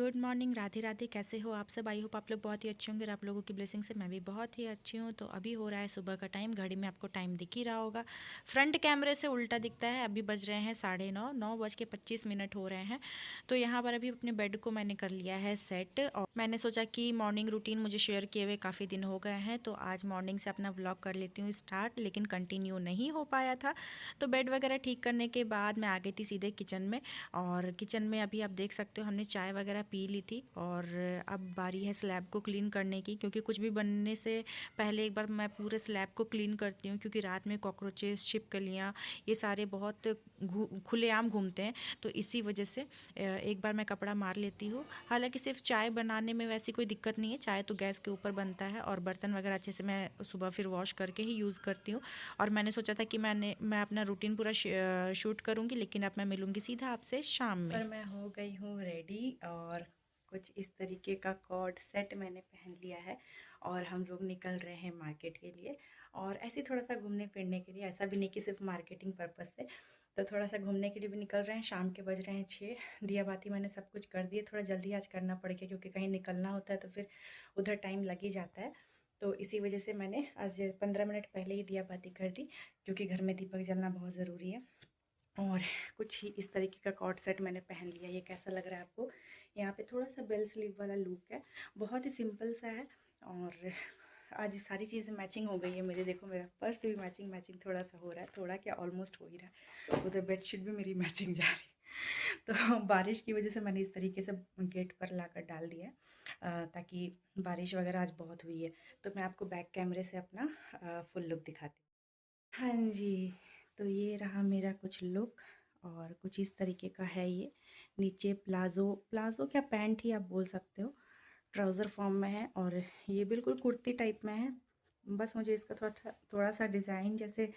Good morning, Radhe Radhe. कैसे हो आप सब? आई होप आप लोग बहुत ही अच्छे होंगे और आप लोगों की ब्लेसिंग से मैं भी बहुत ही अच्छी हूँ। तो अभी हो रहा है सुबह का टाइम, घड़ी में आपको टाइम दिख ही रहा होगा। फ्रंट कैमरे से उल्टा दिखता है। अभी बज रहे हैं 9:30, 9:25 हो रहे हैं। तो यहाँ पर अभी अपने बेड को मैंने कर लिया है सेट और मैंने सोचा कि मॉर्निंग रूटीन मुझे शेयर किए हुए काफ़ी दिन हो गए हैं, तो आज मॉर्निंग से अपना व्लॉग कर लेती हूँ स्टार्ट, लेकिन कंटिन्यू नहीं हो पाया था। तो बेड वगैरह ठीक करने के बाद मैं आ गई थी सीधे किचन में। और किचन में अभी आप देख सकते हो हमने चाय वगैरह पी ली थी और अब बारी है स्लैब को क्लीन करने की, क्योंकि कुछ भी बनने से पहले एक बार मैं पूरे स्लैब को क्लीन करती हूँ, क्योंकि रात में कॉकरोचेस, छिपकलियाँ, ये सारे बहुत खुलेआम घूमते हैं। तो इसी वजह से एक बार मैं कपड़ा मार लेती हूँ। हालांकि सिर्फ चाय बनाने में वैसी कोई दिक्कत नहीं है, चाय तो गैस के ऊपर बनता है और बर्तन वगैरह अच्छे से मैं सुबह फिर वॉश करके ही यूज़ करती हूँ। और मैंने सोचा था कि मैं अपना रूटीन पूरा शूट करूँगी, लेकिन अब मैं मिलूँगी सीधा आपसे शाम में। पर मैं हो गई हूँ रेडी और कुछ इस तरीके का कॉर्ड सेट मैंने पहन लिया है और हम लोग निकल रहे हैं मार्केट के लिए। और ऐसे ही थोड़ा सा घूमने फिरने के लिए, ऐसा भी नहीं कि सिर्फ मार्केटिंग पर्पज़ से, तो थोड़ा सा घूमने के लिए भी निकल रहे हैं। शाम के बज रहे हैं 6। दिया बाती मैंने सब कुछ कर दिए, थोड़ा जल्दी आज करना पड़ गया क्योंकि कहीं निकलना होता है तो फिर उधर टाइम लग ही जाता है। तो इसी वजह से मैंने आज 15 मिनट पहले ही दिया बाती कर दी, क्योंकि घर में दीपक जलना बहुत ज़रूरी है। और कुछ ही इस तरीके का कॉर्ड सेट मैंने पहन लिया। ये कैसा लग रहा है आपको? यहाँ पे थोड़ा सा बेल स्लीव वाला लुक है, बहुत ही सिंपल सा है। और आज सारी चीज़ें मैचिंग हो गई है मेरे। देखो मेरा पर्स भी मैचिंग मैचिंग थोड़ा सा हो रहा है, थोड़ा क्या ऑलमोस्ट हो ही रहा है। उधर बेडशीट भी मेरी मैचिंग जा रही है। तो बारिश की वजह से मैंने इस तरीके से गेट पर लाकर डाल दिया है, ताकि बारिश वगैरह आज बहुत हुई है। तो मैं आपको बैक कैमरे से अपना फुल लुक दिखाती हूँ। हाँ जी, तो ये रहा मेरा कुछ लुक और कुछ इस तरीके का है ये। नीचे प्लाज़ो प्लाज़ो क्या, पैंट ही आप बोल सकते हो, ट्राउज़र फॉर्म में है और ये बिल्कुल कुर्ती टाइप में है। बस मुझे इसका थोड़ा सा डिज़ाइन जैसे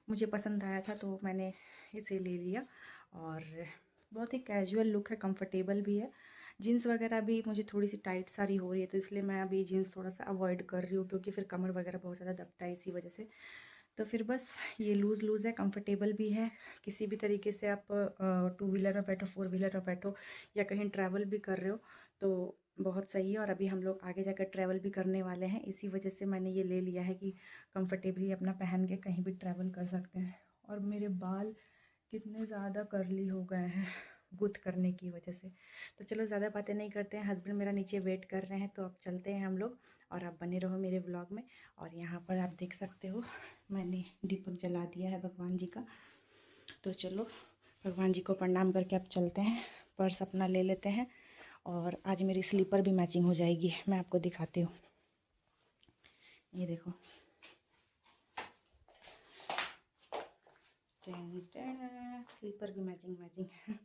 मुझे पसंद आया था तो मैंने इसे ले लिया। और बहुत ही कैजुअल लुक है, कंफर्टेबल भी है। जीन्स वगैरह भी मुझे थोड़ी सी टाइट सारी हो रही है, तो इसलिए मैं अभी जीन्स थोड़ा सा अवॉइड कर रही हूँ, क्योंकि फिर कमर वगैरह बहुत ज़्यादा दबता है इसी वजह से। तो फिर बस ये लूज़ लूज़ है, कंफर्टेबल भी है। किसी भी तरीके से आप 2 व्हीलर में बैठो, 4 व्हीलर में बैठो या कहीं ट्रैवल भी कर रहे हो तो बहुत सही है। और अभी हम लोग आगे जाकर ट्रैवल भी करने वाले हैं, इसी वजह से मैंने ये ले लिया है कि कंफर्टेबली अपना पहन के कहीं भी ट्रैवल कर सकते हैं। और मेरे बाल कितने ज़्यादा कर्ली हो गए हैं गुथ करने की वजह से। तो चलो ज़्यादा बातें नहीं करते हैं, हस्बैंड मेरा नीचे वेट कर रहे हैं, तो अब चलते हैं हम लोग। और आप बने रहो मेरे व्लॉग में। और यहाँ पर आप देख सकते हो मैंने दीपक जला दिया है भगवान जी का। तो चलो भगवान जी को प्रणाम करके अब चलते हैं, पर्स अपना ले लेते हैं। और आज मेरी स्लीपर भी मैचिंग हो जाएगी, मैं आपको दिखाती हूँ। ये देखो, स्लीपर भी मैचिंग मैचिंग।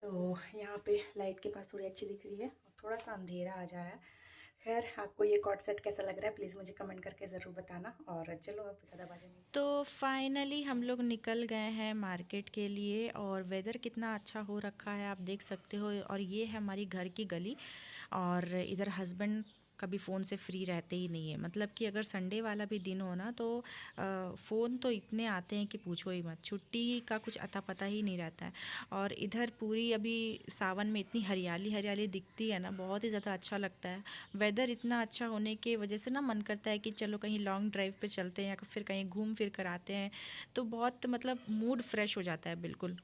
तो यहाँ पे लाइट के पास थोड़ी अच्छी दिख रही है और थोड़ा सा अंधेरा आ जा रहा है। खैर, आपको ये कॉर्ड सेट कैसा लग रहा है प्लीज़ मुझे कमेंट करके ज़रूर बताना। और चलो अब ज़्यादा बातें नहीं। तो फाइनली हम लोग निकल गए हैं मार्केट के लिए और वेदर कितना अच्छा हो रखा है आप देख सकते हो। और ये है हमारी घर की गली। और इधर हस्बैंड कभी फ़ोन से फ्री रहते ही नहीं है, मतलब कि अगर संडे वाला भी दिन हो ना तो फ़ोन तो इतने आते हैं कि पूछो ही मत, छुट्टी का कुछ अता पता ही नहीं रहता है। और इधर पूरी अभी सावन में इतनी हरियाली हरियाली दिखती है ना, बहुत ही ज़्यादा अच्छा लगता है। वेदर इतना अच्छा होने की वजह से ना मन करता है कि चलो कहीं लॉन्ग ड्राइव पे चलते हैं या फिर कहीं घूम फिर कर आते हैं। तो बहुत मतलब मूड फ्रेश हो जाता है बिल्कुल।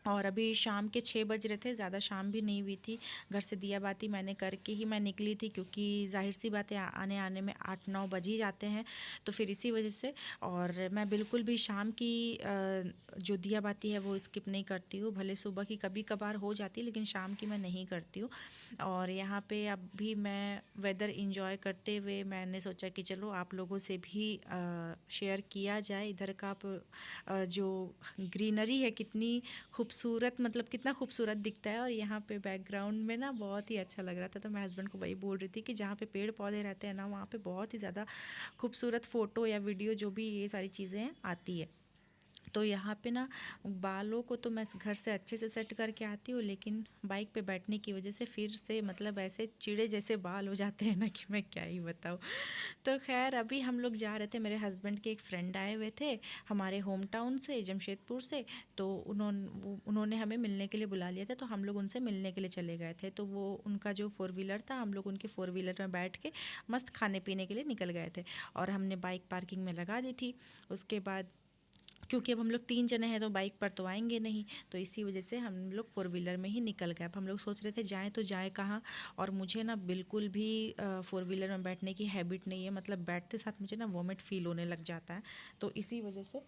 और अभी शाम के 6 बज रहे थे, ज़्यादा शाम भी नहीं हुई थी। घर से दिया बाती मैंने करके ही मैं निकली थी, क्योंकि ज़ाहिर सी बात है आने आने में 8-9 बज ही जाते हैं। तो फिर इसी वजह से और मैं बिल्कुल भी शाम की जो दिया बाती है वो स्किप नहीं करती हूँ। भले सुबह की कभी कभार हो जाती है, लेकिन शाम की मैं नहीं करती हूँ। और यहाँ पे अभी मैं वेदर इंजॉय करते हुए मैंने सोचा कि चलो आप लोगों से भी शेयर किया जाए इधर का जो ग्रीनरी है कितनी खूबसूरत, मतलब कितना खूबसूरत दिखता है। और यहाँ पे बैकग्राउंड में ना बहुत ही अच्छा लग रहा था, तो मैं हस्बैंड को वही बोल रही थी कि जहाँ पे पेड़ पौधे रहते हैं ना वहाँ पे बहुत ही ज़्यादा खूबसूरत फ़ोटो या वीडियो जो भी ये सारी चीज़ें आती है। तो यहाँ पे ना बालों को तो मैं घर से अच्छे से सेट करके आती हूँ, लेकिन बाइक पे बैठने की वजह से फिर से मतलब ऐसे चिड़े जैसे बाल हो जाते हैं ना कि मैं क्या ही बताऊँ। तो खैर अभी हम लोग जा रहे थे, मेरे हस्बैंड के एक फ्रेंड आए हुए थे हमारे होम टाउन से, जमशेदपुर से। तो उन्होंने हमें मिलने के लिए बुला लिया था, तो हम लोग उनसे मिलने के लिए चले गए थे। तो वो उनका जो फोर व्हीलर था, हम लोग उनकी फोर व्हीलर में बैठ के मस्त खाने पीने के लिए निकल गए थे। और हमने बाइक पार्किंग में लगा दी थी। उसके बाद क्योंकि अब हम लोग 3 जने हैं तो बाइक पर तो आएंगे नहीं, तो इसी वजह से हम लोग फोर व्हीलर में ही निकल गए। अब हम लोग सोच रहे थे जाएँ तो जाएँ कहाँ, और मुझे ना बिल्कुल भी फोर व्हीलर में बैठने की हैबिट नहीं है, मतलब बैठते साथ मुझे ना वॉमिट फील होने लग जाता है। तो इसी वजह से,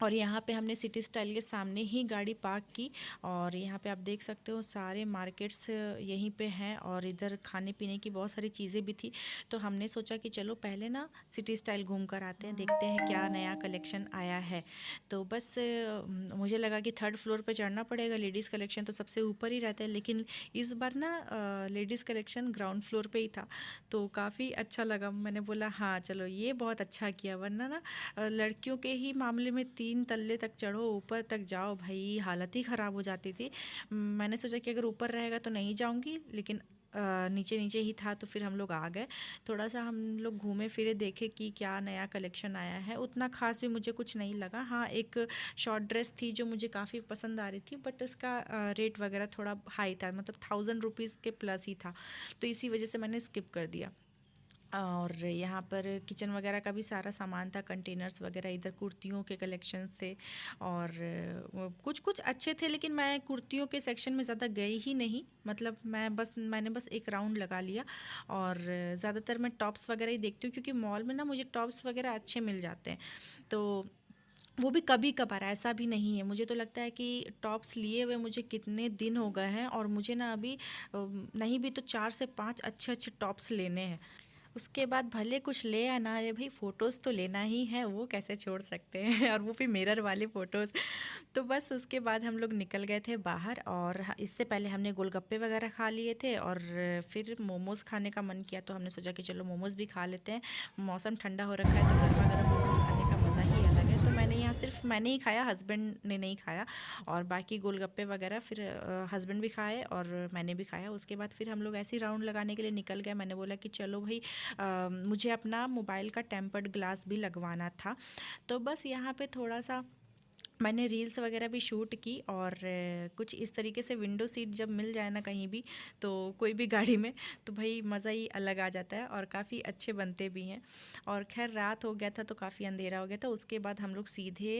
और यहाँ पे हमने सिटी स्टाइल के सामने ही गाड़ी पार्क की। और यहाँ पे आप देख सकते हो सारे मार्केट्स यहीं पे हैं, और इधर खाने पीने की बहुत सारी चीज़ें भी थी। तो हमने सोचा कि चलो पहले ना सिटी स्टाइल घूम कर आते हैं, देखते हैं क्या नया कलेक्शन आया है। तो बस मुझे लगा कि थर्ड फ्लोर पे चढ़ना पड़ेगा, लेडीज़ कलेक्शन तो सबसे ऊपर ही रहता है, लेकिन इस बार ना लेडीज़ कलेक्शन ग्राउंड फ्लोर पे ही था। तो काफ़ी अच्छा लगा, मैंने बोला हाँ चलो ये बहुत अच्छा किया, वरना ना लड़कियों के ही मामले में 3 तल्ले तक चढ़ो, ऊपर तक जाओ, भाई हालत ही ख़राब हो जाती थी। मैंने सोचा कि अगर ऊपर रहेगा तो नहीं जाऊंगी, लेकिन नीचे नीचे ही था, तो फिर हम लोग आ गए। थोड़ा सा हम लोग घूमे फिरे, देखे कि क्या नया कलेक्शन आया है। उतना ख़ास भी मुझे कुछ नहीं लगा। हाँ, एक शॉर्ट ड्रेस थी जो मुझे काफ़ी पसंद आ रही थी, बट उसका रेट वगैरह थोड़ा हाई था, मतलब 1000 रुपीज़ के प्लस ही था, तो इसी वजह से मैंने स्किप कर दिया। और यहाँ पर किचन वगैरह का भी सारा सामान था, कंटेनर्स वगैरह, इधर कुर्तियों के कलेक्शंस थे। और कुछ कुछ अच्छे थे, लेकिन मैं कुर्तियों के सेक्शन में ज़्यादा गई ही नहीं, मतलब मैंने बस एक राउंड लगा लिया। और ज़्यादातर मैं टॉप्स वगैरह ही देखती हूँ, क्योंकि मॉल में ना मुझे टॉप्स वगैरह अच्छे मिल जाते हैं। तो वो भी कभी कभार, ऐसा भी नहीं है। मुझे तो लगता है कि टॉप्स लिए हुए मुझे कितने दिन हो गए हैं, और मुझे ना अभी नहीं भी तो 4 से 5 अच्छे अच्छे टॉप्स लेने हैं। उसके बाद भले कुछ ले या ना ले, भाई फ़ोटोज़ तो लेना ही है, वो कैसे छोड़ सकते हैं और वो भी मिरर वाले फ़ोटोज़। तो बस उसके बाद हम लोग निकल गए थे बाहर, और इससे पहले हमने गोलगप्पे वगैरह खा लिए थे, और फिर मोमोज़ खाने का मन किया, तो हमने सोचा कि चलो मोमोज़ भी खा लेते हैं। मौसम ठंडा हो रखा है, तो गर्मा गर्म मोमोज़ खाने का मज़ा ही अलग है। तो मैंने ही खाया, हस्बैंड ने नहीं खाया। और बाकी गोलगप्पे वगैरह फिर हस्बैंड भी खाए और मैंने भी खाया। उसके बाद फिर हम लोग ऐसे ही राउंड लगाने के लिए निकल गए। मैंने बोला कि चलो भाई, मुझे अपना मोबाइल का टेम्पर्ड ग्लास भी लगवाना था। तो बस यहाँ पे थोड़ा सा मैंने रील्स वगैरह भी शूट की, और कुछ इस तरीके से विंडो सीट जब मिल जाए ना कहीं भी, तो कोई भी गाड़ी में, तो भाई मज़ा ही अलग आ जाता है, और काफ़ी अच्छे बनते भी हैं। और खैर रात हो गया था, तो काफ़ी अंधेरा हो गया था। उसके बाद हम लोग सीधे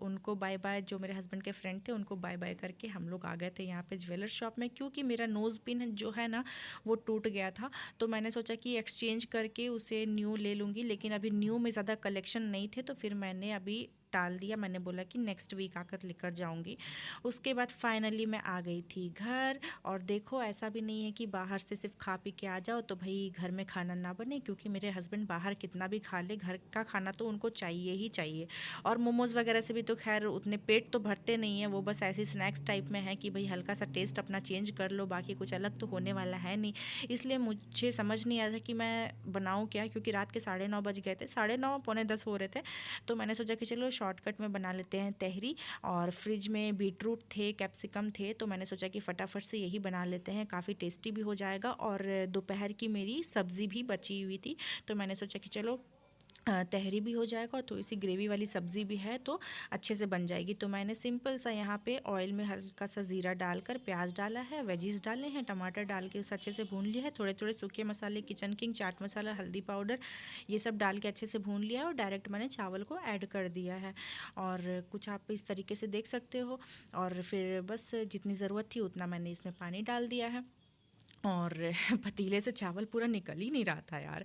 उनको बाय बाय, जो मेरे हस्बैंड के फ्रेंड थे उनको बाय बाय करके हम लोग आ गए थे यहाँ पे ज्वेलर शॉप में, क्योंकि मेरा नोज़ पिन जो है ना वो टूट गया था। तो मैंने सोचा कि एक्सचेंज करके उसे न्यू ले लूँगी, लेकिन अभी न्यू में ज़्यादा कलेक्शन नहीं थे, तो फिर मैंने अभी टाल दिया। मैंने बोला कि नेक्स्ट वीक आकर लेकर जाऊंगी। उसके बाद फाइनली मैं आ गई थी घर। और देखो, ऐसा भी नहीं है कि बाहर से सिर्फ खा पी के आ जाओ तो भाई घर में खाना ना बने, क्योंकि मेरे हस्बैंड बाहर कितना भी खा ले, घर का खाना तो उनको चाहिए ही चाहिए। और मोमोज़ वगैरह से भी तो खैर उतने पेट तो भरते नहीं हैं, वो बस ऐसे स्नैक्स टाइप में है कि भाई हल्का सा टेस्ट अपना चेंज कर लो, बाकी कुछ अलग तो होने वाला है नहीं। इसलिए मुझे समझ नहीं आया था कि मैं बनाऊँ क्या, क्योंकि रात के 9:30 बज गए थे, 9:30 पौने 10 हो रहे थे। तो मैंने सोचा कि चलो शॉर्टकट में बना लेते हैं तहरी। और फ्रिज में बीटरूट थे, कैप्सिकम थे, तो मैंने सोचा कि फटाफट से यही बना लेते हैं, काफ़ी टेस्टी भी हो जाएगा। और दोपहर की मेरी सब्ज़ी भी बची हुई थी, तो मैंने सोचा कि चलो तहरी भी हो जाएगा, और थोड़ी सी ग्रेवी वाली सब्ज़ी भी है तो अच्छे से बन जाएगी। तो मैंने सिंपल सा यहाँ पे ऑयल में हल्का सा ज़ीरा डालकर प्याज डाला है, वेजीज डाले हैं, टमाटर डाल के उसे अच्छे से भून लिया है। थोड़े थोड़े सूखे मसाले, किचन किंग, चाट मसाला, हल्दी पाउडर, ये सब डाल के अच्छे से भून लिया है, और डायरेक्ट मैंने चावल को ऐड कर दिया है। और कुछ आप इस तरीके से देख सकते हो। और फिर बस जितनी ज़रूरत थी उतना मैंने इसमें पानी डाल दिया है, और पतीले से चावल पूरा निकल ही नहीं रहा था यार।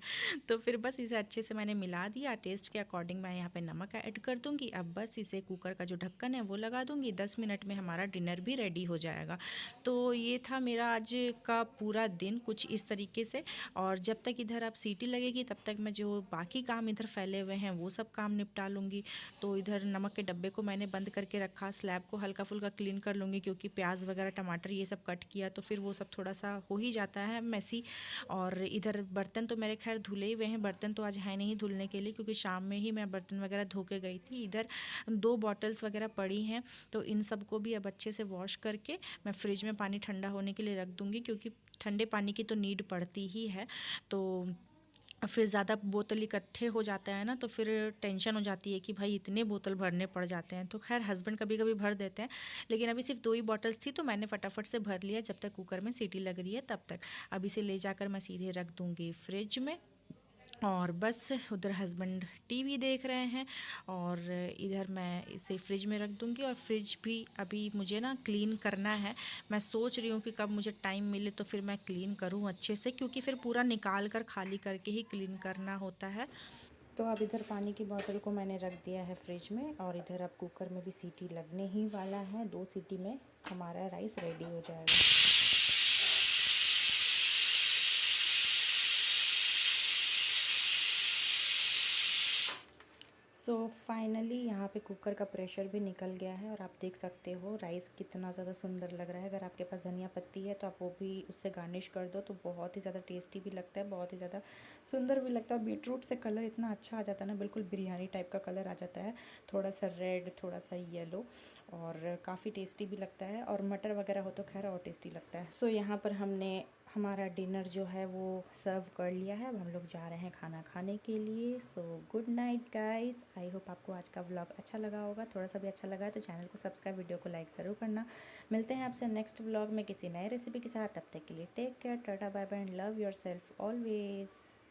तो फिर बस इसे अच्छे से मैंने मिला दिया। टेस्ट के अकॉर्डिंग मैं यहाँ पे नमक ऐड कर दूँगी। अब बस इसे कुकर का जो ढक्कन है वो लगा दूँगी, 10 मिनट में हमारा डिनर भी रेडी हो जाएगा। तो ये था मेरा आज का पूरा दिन कुछ इस तरीके से। और जब तक इधर अब सीटी लगेगी तब तक मैं जो बाकी काम इधर फैले हुए हैं वो सब काम निपटा लूँगी। तो इधर नमक के डब्बे को मैंने बंद करके रखा, स्लैब को हल्का फुल्का क्लीन कर लूँगी, क्योंकि प्याज वगैरह, टमाटर ये सब कट किया तो फिर वो सब थोड़ा सा हो ही ही जाता है मेसी। और इधर बर्तन तो मेरे खैर धुले ही हुए हैं, बर्तन तो आज है नहीं धुलने के लिए क्योंकि शाम में ही मैं बर्तन वगैरह धो के गई थी। इधर 2 बॉटल्स वगैरह पड़ी हैं, तो इन सबको भी अब अच्छे से वॉश करके मैं फ्रिज में पानी ठंडा होने के लिए रख दूँगी, क्योंकि ठंडे पानी की तो नीड पड़ती ही है। तो फिर ज़्यादा बोतल इकट्ठे हो जाता है ना, तो फिर टेंशन हो जाती है कि भाई इतने बोतल भरने पड़ जाते हैं। तो खैर हस्बैंड कभी कभी भर देते हैं, लेकिन अभी सिर्फ 2 ही बॉटल्स थी तो मैंने फटाफट से भर लिया जब तक कुकर में सीटी लग रही है तब तक। अब इसे ले जाकर मैं सीधे रख दूँगी फ्रिज में। और बस उधर हस्बैंड टीवी देख रहे हैं और इधर मैं इसे फ्रिज में रख दूँगी। और फ्रिज भी अभी मुझे ना क्लीन करना है। मैं सोच रही हूँ कि कब मुझे टाइम मिले तो फिर मैं क्लीन करूँ अच्छे से, क्योंकि फिर पूरा निकाल कर खाली करके ही क्लीन करना होता है। तो अब इधर पानी की बोतल को मैंने रख दिया है फ्रिज में, और इधर अब कुकर में भी सीटी लगने ही वाला है। 2 सीटी में हमारा राइस रेडी हो जाएगा। सो फाइनली यहाँ पे कुकर का प्रेशर भी निकल गया है, और आप देख सकते हो राइस कितना ज़्यादा सुंदर लग रहा है। अगर आपके पास धनिया पत्ती है तो आप वो भी उससे गार्निश कर दो तो बहुत ही ज़्यादा टेस्टी भी लगता है, बहुत ही ज़्यादा सुंदर भी लगता है। बीटरूट से कलर इतना अच्छा आ जाता है ना, बिल्कुल बिरयानी टाइप का कलर आ जाता है, थोड़ा सा रेड थोड़ा सा येलो, और काफ़ी टेस्टी भी लगता है। और मटर वगैरह हो तो खैर और टेस्टी लगता है। सो यहाँ पर हमने हमारा डिनर जो है वो सर्व कर लिया है। अब हम लोग जा रहे हैं खाना खाने के लिए। So good night guys, I hope आपको आज का व्लॉग अच्छा लगा होगा। थोड़ा सा भी अच्छा लगा है तो चैनल को सब्सक्राइब, वीडियो को लाइक ज़रूर करना। मिलते हैं आपसे नेक्स्ट व्लॉग में किसी नए रेसिपी के साथ। तब तक के लिए take care, tata bye bye and love yourself always.